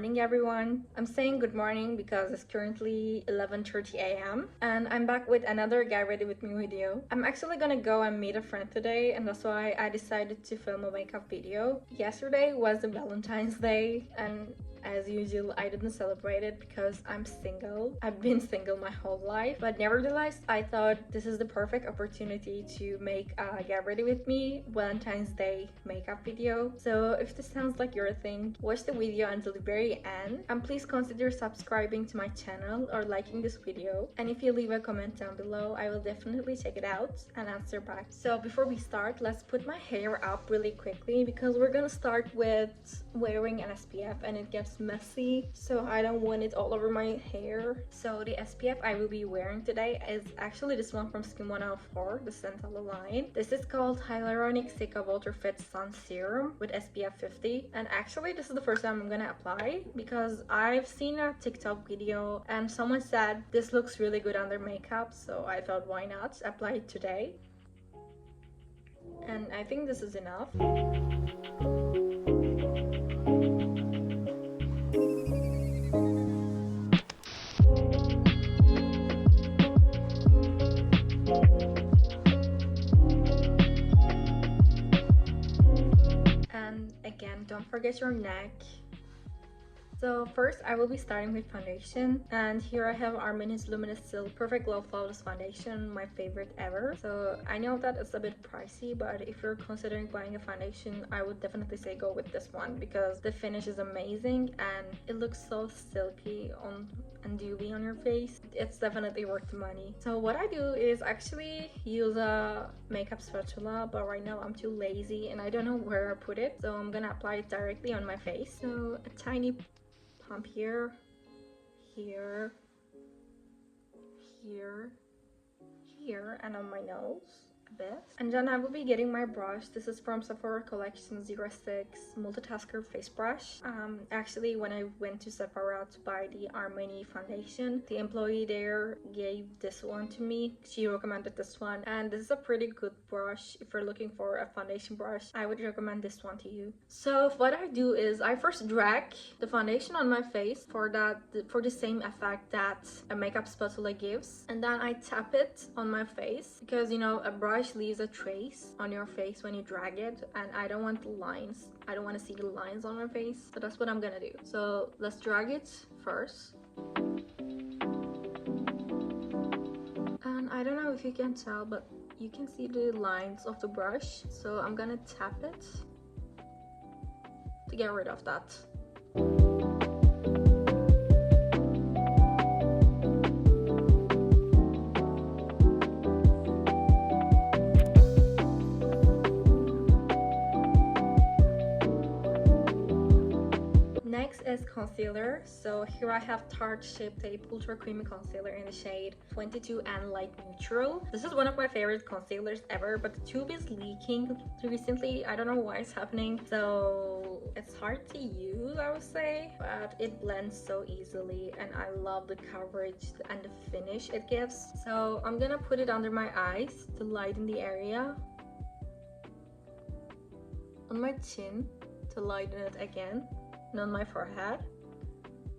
morning, everyone. I'm saying good morning because it's currently 11:30 a.m. and I'm back with another Get Ready With Me video. I'm actually gonna go and meet a friend today, and that's why I decided to film a makeup video. Yesterday was the Valentine's Day, and as usual, I didn't celebrate it because I'm single. I've been single my whole life, but nevertheless, I thought this is the perfect opportunity to make a Get Ready With Me Valentine's Day makeup video. So if this sounds like your thing, watch the video until the very end, and please consider subscribing to my channel or liking this video. And if you leave a comment down below, I will definitely check it out and answer back. So before we start, let's put my hair up really quickly because we're gonna start with wearing an SPF and it gets messy, so I don't want it all over my hair. So the SPF I will be wearing today is actually this one from Skin 104, the Centella line. This is called Hyaluronic Water Fit Sun Serum with SPF 50, and actually this is the first time I'm gonna apply because I've seen a TikTok video and someone said this looks really good under makeup, so I thought why not apply it today. And I think this is enough. And again, don't forget your neck. So first I will be starting with foundation, and here I have Armani's Luminous Silk Perfect Glow Flawless Foundation, my favorite ever. So I know that it's a bit pricey, but if you're considering buying a foundation, I would definitely say go with this one because the finish is amazing and it looks so silky and dewy on your face. It's definitely worth the money. So what I do is actually use a makeup spatula, but right now I'm too lazy and I don't know where I put it, so I'm gonna apply it directly on my face. So a tiny pump here, here, here, here, and on my nose a bit. And then I will be getting my brush. This is from Sephora Collection 06 Multitasker Face Brush. Actually, when I went to Sephora to buy the Armani foundation, the employee there gave this one to me. She recommended this one, and this is a pretty good brush. If you're looking for a foundation brush, I would recommend this one to you. So what I do is I first drag the foundation on my face for the same effect that a makeup spatula gives, and then I tap it on my face because, you know, a brush leaves a trace on your face when you drag it, and I don't want the lines. I don't want to see the lines on my face, so that's what I'm gonna do. So let's drag it first. And I don't know if you can tell, but you can see the lines of the brush, so I'm gonna tap it to get rid of that. Next is concealer. So here I have Tarte Shape Tape Ultra Creamy Concealer in the shade 22 and Light Neutral. This is one of my favorite concealers ever, but the tube is leaking recently. I don't know why it's happening, so it's hard to use, I would say, but it blends so easily and I love the coverage and the finish it gives. So I'm gonna put it under my eyes to lighten the area, on my chin to lighten it again, and on my forehead.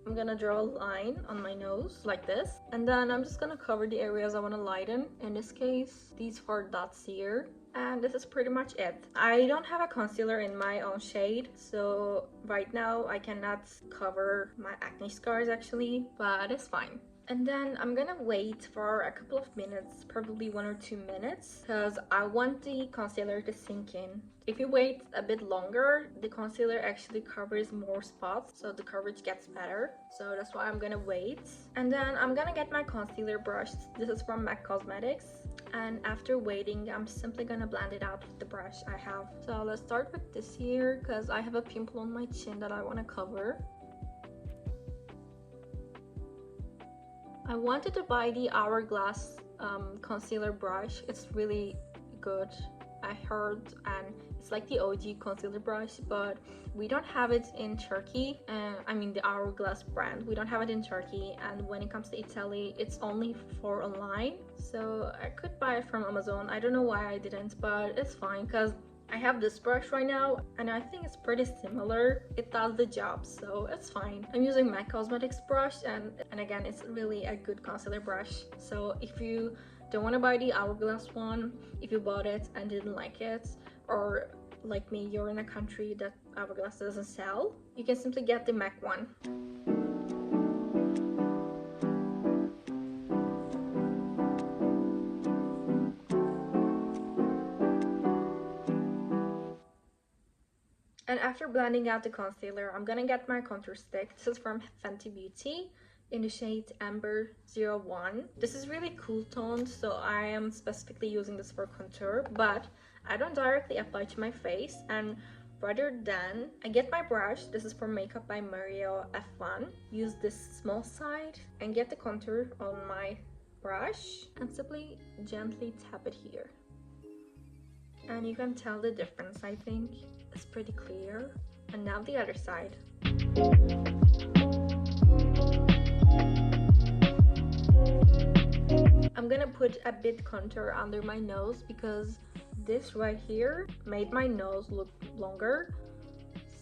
I'm gonna draw a line on my nose like this, and then I'm just gonna cover the areas I want to lighten. In this case, these 4 dots here, and this is pretty much it. I don't have a concealer in my own shade, so right now I cannot cover my acne scars actually, but it's fine. And then I'm gonna wait for a couple of minutes, probably 1 or 2 minutes, because I want the concealer to sink in. If you wait a bit longer, the concealer actually covers more spots, so the coverage gets better. So that's why I'm gonna wait. And then I'm gonna get my concealer brush. This is from MAC Cosmetics. And after waiting, I'm simply gonna blend it out with the brush I have. So let's start with this here, because I have a pimple on my chin that I wanna cover. I wanted to buy the Hourglass concealer brush. It's really good, I heard, and it's like the OG concealer brush, but we don't have it in Turkey. I mean the Hourglass brand, we don't have it in Turkey, and when it comes to Italy, it's only for online. So I could buy it from Amazon. I don't know why I didn't, but it's fine because I have this brush right now and I think it's pretty similar. It does the job, so it's fine. I'm using MAC Cosmetics brush and again, it's really a good concealer brush. So if you don't want to buy the Hourglass one, if you bought it and didn't like it, or like me, you're in a country that Hourglass doesn't sell, you can simply get the MAC one. And after blending out the concealer, I'm gonna get my contour stick. This is from Fenty Beauty in the shade Amber 01. This is really cool toned, so I am specifically using this for contour, but I don't directly apply to my face, and rather than I get my brush, this is from Makeup by Mario F1, use this small side and get the contour on my brush and simply gently tap it here. And you can tell the difference, I think. It's pretty clear. And now the other side. I'm gonna put a bit contour under my nose because this right here made my nose look longer.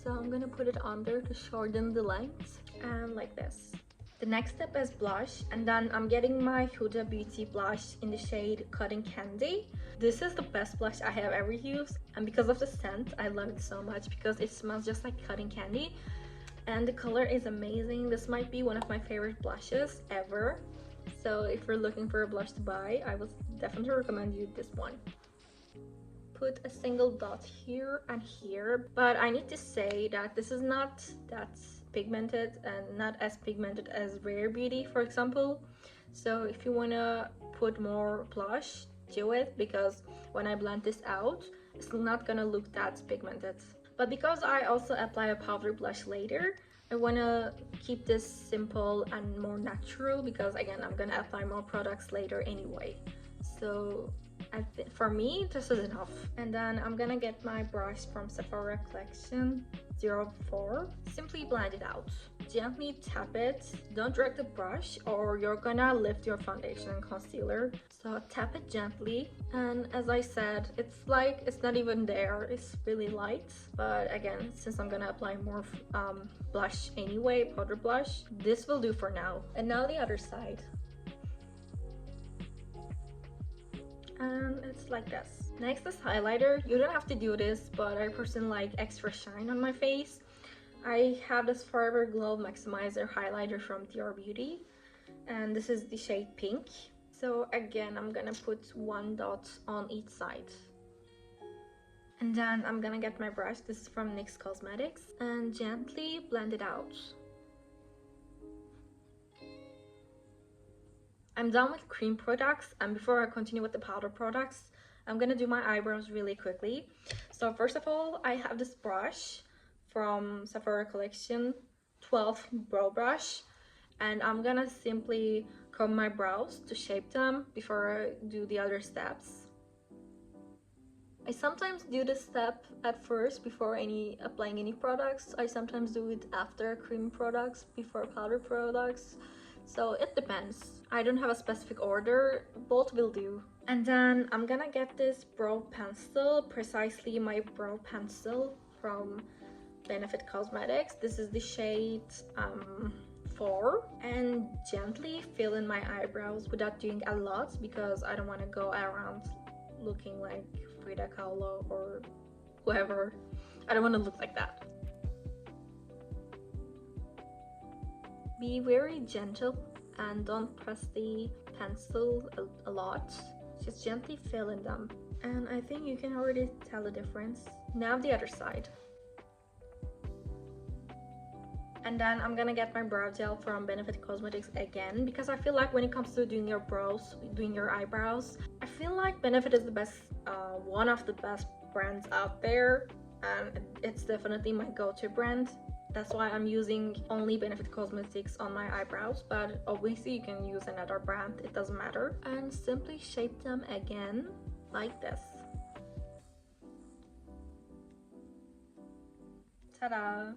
So I'm gonna put it under to shorten the length, and like this. The next step is blush, and then I'm getting my Huda Beauty blush in the shade Cotton Candy. This is the best blush I have ever used, and because of the scent, I love it so much because it smells just like cotton candy, and the color is amazing. This might be one of my favorite blushes ever. So if you're looking for a blush to buy, I would definitely recommend you this one. Put a single dot here and here, but I need to say that this is not that pigmented and not as pigmented as Rare Beauty, for example. So if you want to put more blush, do it, because when I blend this out, it's not gonna look that pigmented. But because I also apply a powder blush later, I want to keep this simple and more natural because again, I'm gonna apply more products later anyway. So for me, this is enough. And then I'm gonna get my brush from Sephora Collection 04. Simply blend it out. Gently tap it. Don't drag the brush or you're gonna lift your foundation and concealer. So tap it gently. And as I said, it's like it's not even there. It's really light. But again, since I'm gonna apply more blush anyway, powder blush, this will do for now. And now the other side. And it's like this. Next is highlighter. You don't have to do this, but I personally like extra shine on my face. I have this Forever Glow Maximizer highlighter from Dior Beauty, and this is the shade Pink. So again, I'm gonna put one dot on each side. And then I'm gonna get my brush, this is from NYX Cosmetics, and gently blend it out. I'm done with cream products, and before I continue with the powder products, I'm gonna do my eyebrows really quickly. So first of all, I have this brush from Sephora Collection 12 Brow Brush, and I'm gonna simply comb my brows to shape them before I do the other steps. I sometimes do this step at first before applying any products. I sometimes do it after cream products, before powder products. So it depends. I don't have a specific order, both will do. And then I'm gonna get this brow pencil, precisely my brow pencil from Benefit Cosmetics. This is the shade 4, and gently fill in my eyebrows without doing a lot because I don't want to go around looking like Frida Kahlo or whoever. I don't want to look like that. Be very gentle and don't press the pencil a lot. Just gently fill in them. And I think you can already tell the difference. Now the other side. And then I'm gonna get my brow gel from Benefit Cosmetics again, because I feel like when it comes to doing your brows, doing your eyebrows, I feel like Benefit is the best, one of the best brands out there, and it's definitely my go-to brand. That's why I'm using only Benefit Cosmetics on my eyebrows, but obviously you can use another brand, it doesn't matter. And simply shape them again like this. Ta-da!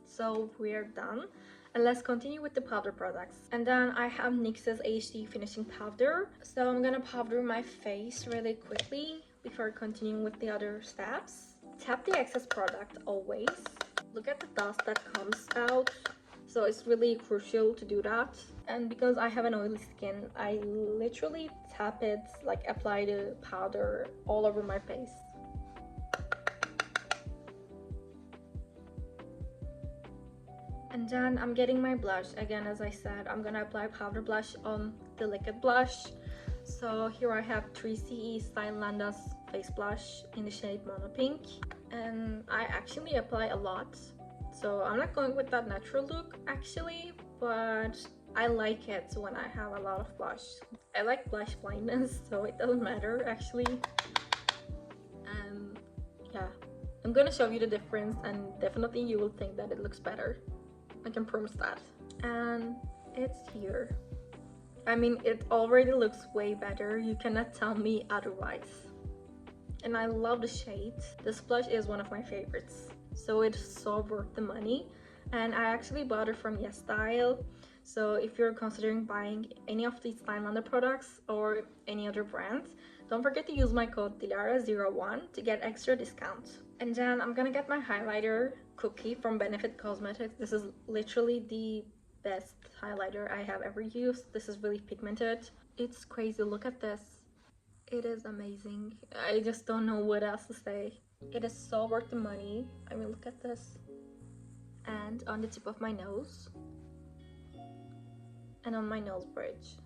So we're done. And let's continue with the powder products. And then I have NYX's HD finishing powder. So I'm gonna powder my face really quickly before continuing with the other steps. Tap the excess product always. Look at the dust that comes out. So it's really crucial to do that. And because I have an oily skin, I literally tap it, like apply the powder all over my face. And then I'm getting my blush. Again, as I said, I'm gonna apply powder blush on the liquid blush. So here I have 3CE Stylanda's face blush in the shade Mono Pink. And I actually apply a lot. So I'm not going with that natural look actually, but I like it when I have a lot of blush. I like blush blindness, so it doesn't matter actually. Yeah, I'm gonna show you the difference and definitely you will think that it looks better. I can promise that. And it's here. I mean, it already looks way better. You cannot tell me otherwise. And I love the shade. This blush is one of my favorites. So it's so worth the money. And I actually bought it from YesStyle. So if you're considering buying any of these Stylelander products or any other brands, don't forget to use my code dilara01 to get extra discount. And then I'm gonna get my highlighter Cookie from Benefit Cosmetics. This is literally the best highlighter I have ever used. This is really pigmented. It's crazy. Look at this. It is amazing. I just don't know what else to say. It is so worth the money. I mean, look at this. And on the tip of my nose. And on my nose bridge.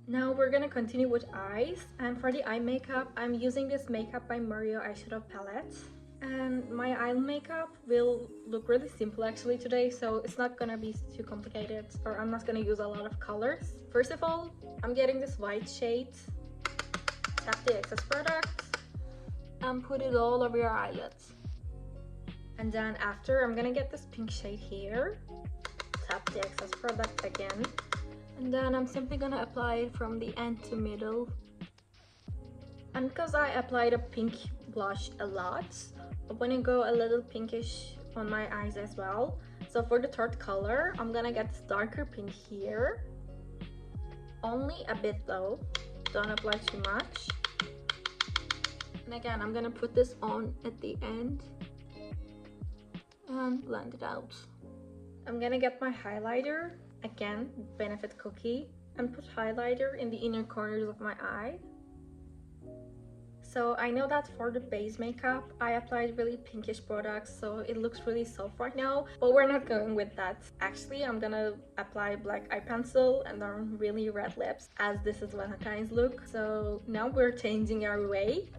Now we're gonna continue with eyes. And for the eye makeup, I'm using this Makeup by Mario eyeshadow palette. And my eye makeup will look really simple actually today, so it's not gonna be too complicated, or I'm not gonna use a lot of colors. First of all, I'm getting this white shade. Tap the excess product and put it all over your eyelids. And then after, I'm gonna get this pink shade here. Tap the excess product again. And then I'm simply gonna apply it from the end to middle. And because I applied a pink blush a lot, I'm gonna go a little pinkish on my eyes as well. So for the third color, I'm gonna get this darker pink here. Only a bit though, don't apply too much. And again, I'm gonna put this on at the end and blend it out. I'm gonna get my highlighter, again, Benefit Cookie, and put highlighter in the inner corners of my eye. So I know that for the base makeup, I applied really pinkish products, so it looks really soft right now, but we're not going with that. Actually, I'm gonna apply black eye pencil and then really red lips, as this is Valentine's look. So now we're changing our way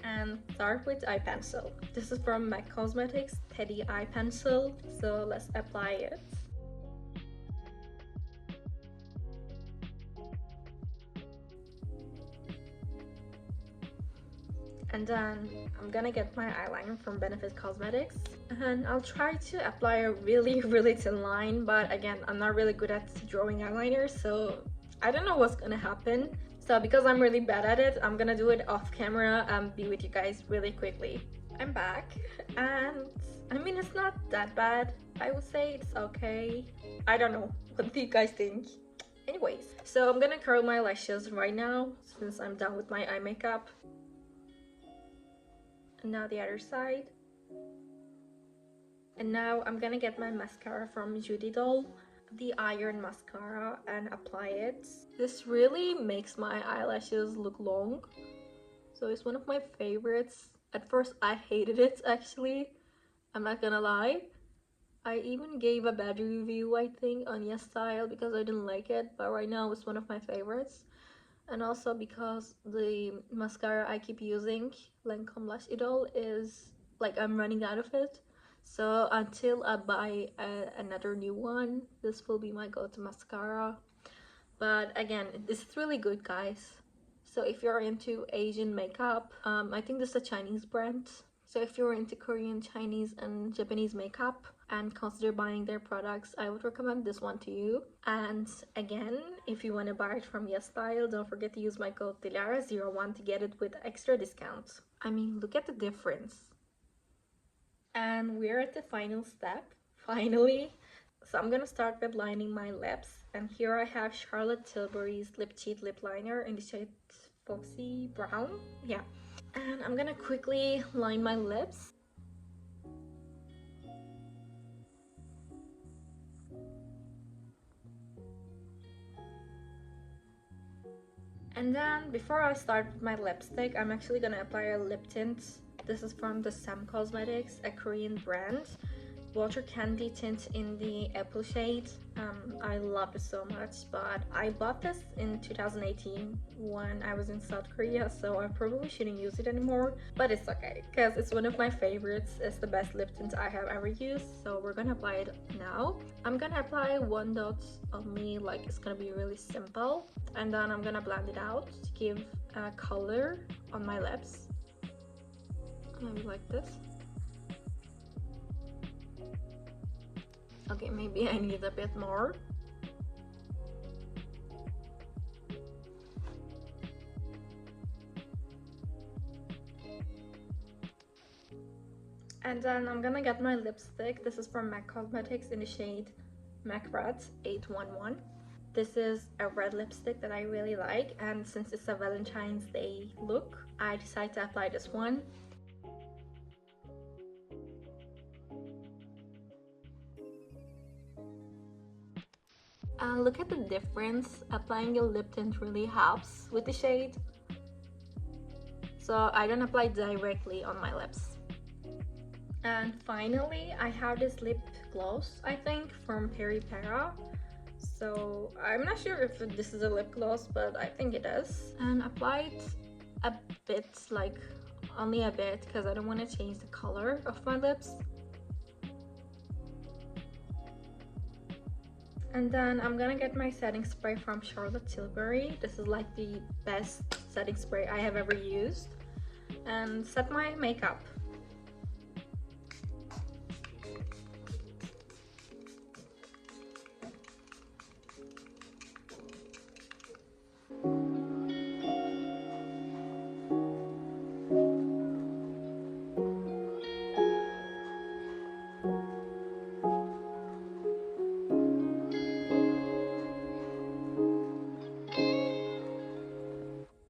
and start with eye pencil. This is from MAC Cosmetics Teddy Eye Pencil, so let's apply it. And then I'm gonna get my eyeliner from Benefit Cosmetics, and I'll try to apply a really thin line, but again, I'm not really good at drawing eyeliner, so I don't know what's gonna happen. So because I'm really bad at it, I'm gonna do it off camera and be with you guys really quickly. I'm back, and I mean, it's not that bad. I would say it's okay. I don't know. What do you guys think? Anyways, so I'm gonna curl my lashes right now since I'm done with my eye makeup. And now the other side. And now I'm gonna get my mascara from Judy Doll, the Iron Mascara, and apply it. This really makes my eyelashes look long, so it's one of my favorites. At first I hated it actually, I'm not gonna lie. I even gave a bad review I think on YesStyle because I didn't like it, but right now it's one of my favorites. And also because the mascara I keep using, Lancome Lash Idol, is like I'm running out of it. So until I buy another new one, this will be my go-to mascara. But again, this is really good, guys. So if you're into Asian makeup, I think this is a Chinese brand. So if you're into Korean, Chinese, and Japanese makeup and consider buying their products, I would recommend this one to you. And again, if you want to buy it from YesStyle, don't forget to use my code dilara01 to get it with extra discount. I mean, look at the difference. And we're at the final step, finally. So I'm gonna start with lining my lips, and here I have Charlotte Tilbury's Lip Cheat Lip Liner in the shade Foxy Brown. Yeah. And I'm gonna quickly line my lips. And then before I start with my lipstick, I'm actually gonna apply a lip tint. This is from the Sam Cosmetics, a Korean brand. Water Candy tint in the apple shade. I love it so much, but I bought this in 2018 when I was in South Korea, so I probably shouldn't use it anymore, but it's okay because it's one of my favorites. It's the best lip tint I have ever used, so we're gonna apply it now. I'm gonna apply one dot on me, like it's gonna be really simple, and then I'm gonna blend it out to give a color on my lips, maybe like this. Okay, maybe I need a bit more. And then I'm gonna get my lipstick. This is from MAC Cosmetics in the shade MAC Red 811. This is a red lipstick that I really like, and since it's a Valentine's Day look, I decided to apply this one. And look at the difference. Applying a lip tint really helps with the shade. So I don't apply directly on my lips. And finally, I have this lip gloss, I think, from Peri Para. So I'm not sure if this is a lip gloss, but I think it is. And apply it a bit, like only a bit, because I don't want to change the color of my lips. And then I'm gonna get my setting spray from Charlotte Tilbury. This is like the best setting spray I have ever used. And set my makeup.